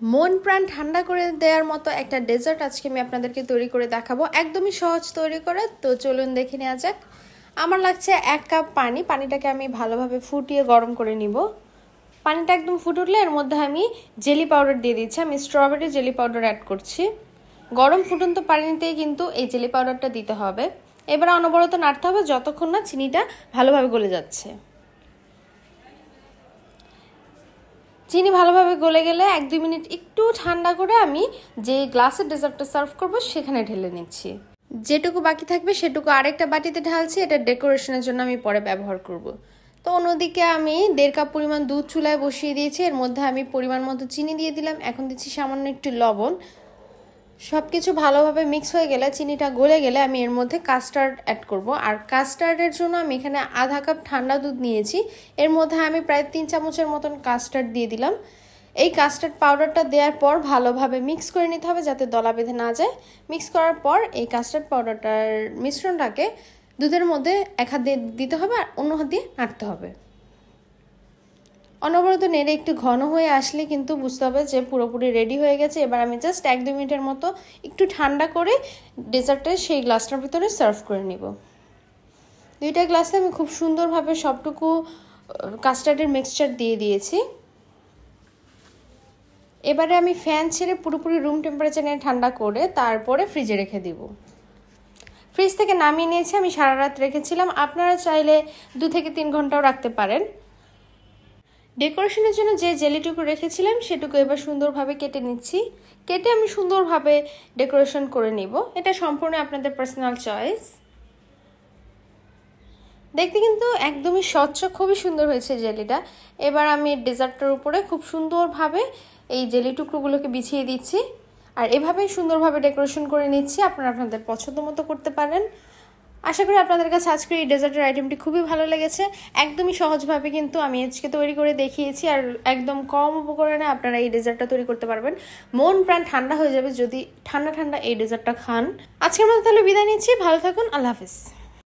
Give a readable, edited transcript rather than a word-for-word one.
মন প্রাণ ঠান্ডা করে দেওয়ার মতো একটা ডেজার্ট আজকে আমি আপনাদেরকে তৈরি করে দেখাবো। একদমই সহজ তৈরি করা, তো চলুন দেখে নেওয়া যাক। আমার লাগছে 1 কাপ পানি। পানিটাকে আমি ভালোভাবে ফুটিয়ে গরম করে নিব। পানিটা একদম ফুটে উঠলে এর মধ্যে আমি জেলি পাউডার দিয়ে দিচ্ছি। আমি স্ট্রবেরি জেলি পাউডার অ্যাড করছি। গরম ফুটন্ত পানিতেই কিন্তু এই জেলি পাউডারটা দিতে হবে। এবার অনবরত নাড়তে হবে যতক্ষণ না চিনিটা ভালোভাবে গলে যাচ্ছে। চিনি ভালোভাবে গলে গেলে 1-2 মিনিট একটু ঠান্ডা করে আমি যে গ্লাসের ডেজার্টটা সার্ভ করব সেখানে ঢেলে নিচ্ছি। যেটুকু বাকি থাকবে সেটুকু আরেকটা বাটিতে ঢালছি। এটা ডেকোরেশনের জন্য আমি পরে ব্যবহার করব। তো অন্যদিকে আমি 1.5 কাপ পরিমাণ দুধ চুলায় বসিয়ে দিয়েছি। এর মধ্যে আমি পরিমাণ মতো চিনি দিয়ে দিলাম। এখন দিচ্ছি সামান্য একটু লবণ। সব কিছু ভালোভাবে মিক্স হয়ে গেলে, চিনিটা গলে গেলে আমি এর মধ্যে কাস্টার্ড অ্যাড করব। আর কাস্টার্ডের জন্য আমি এখানে আধা কাপ ঠান্ডা দুধ নিয়েছি। এর মধ্যে আমি প্রায় 3 চামচের মতন কাস্টার্ড দিয়ে দিলাম। এই কাস্টার্ড পাউডারটা দেওয়ার পর ভালোভাবে মিক্স করে নিতে হবে যাতে দলা বেঁধে না যায়। মিক্স করার পর এই কাস্টার্ড পাউডারটার মিশ্রণটাকে দুধের মধ্যে এক হাত দিয়ে দিতে হবে আর অন্য হাত দিয়ে নাড়তে হবে। অনবরত নেড়ে একটু ঘন হয়ে আসলে কিন্তু বুঝতে হবে যে পুরোপুরি রেডি হয়ে গেছে। এবার আমি জাস্ট 1-2 মিনিটের মতো একটু ঠান্ডা করে ডেজার্টটা সেই গ্লাসটার ভিতরে সার্ভ করে নিব। 2টা গ্লাসে আমি খুব সুন্দরভাবে সবটুকু কাস্টার্ডের মিক্সচার দিয়ে দিয়েছি। এবারে আমি ফ্যান ছেড়ে পুরোপুরি রুম টেম্পারেচারে ঠান্ডা করে তারপরে ফ্রিজে রেখে দিব। ফ্রিজ থেকে নামিয়ে নিয়েছি, আমি সারা রাত রেখেছিলাম। আপনারা চাইলে 2 থেকে 3 ঘন্টাও রাখতে পারেন। ডেকোরেশনের জন্য যে জেলিটুকু রেখেছিলাম সেটুকু এবার সুন্দরভাবে কেটে নিচ্ছি। কেটে আমি সুন্দরভাবে ডেকোরেশন করে নিব। এটা সম্পূর্ণ আপনাদের পার্সোনাল চয়েস। দেখতে কিন্তু একদমই স্বচ্ছ, খুবই সুন্দর হয়েছে জেলিটা। এবার আমি ডেজার্টটার উপরে খুব সুন্দরভাবে এই জেলি টুকরোগুলোকে বিছিয়ে দিচ্ছি আর এভাবেই সুন্দরভাবে ডেকোরেশন করে নিচ্ছি। আপনারা আপনাদের পছন্দ মতো করতে পারেন। আশা করি আপনাদের কাছে আজকে এই ডেজার্টের আইটেমটি খুবই ভালো লেগেছে। একদমই সহজভাবে কিন্তু আমি আজকে তৈরি করে দেখিয়েছি আর একদম কম উপকরণে আপনারা এই ডেজার্টটা তৈরি করতে পারবেন। মন প্রাণ ঠান্ডা হয়ে যাবে যদি ঠান্ডা ঠান্ডা এই ডেজার্টটা খান। আজকের মতো তাহলে বিদায় নিচ্ছি। ভালো থাকুন। আল্লাহ হাফিজ।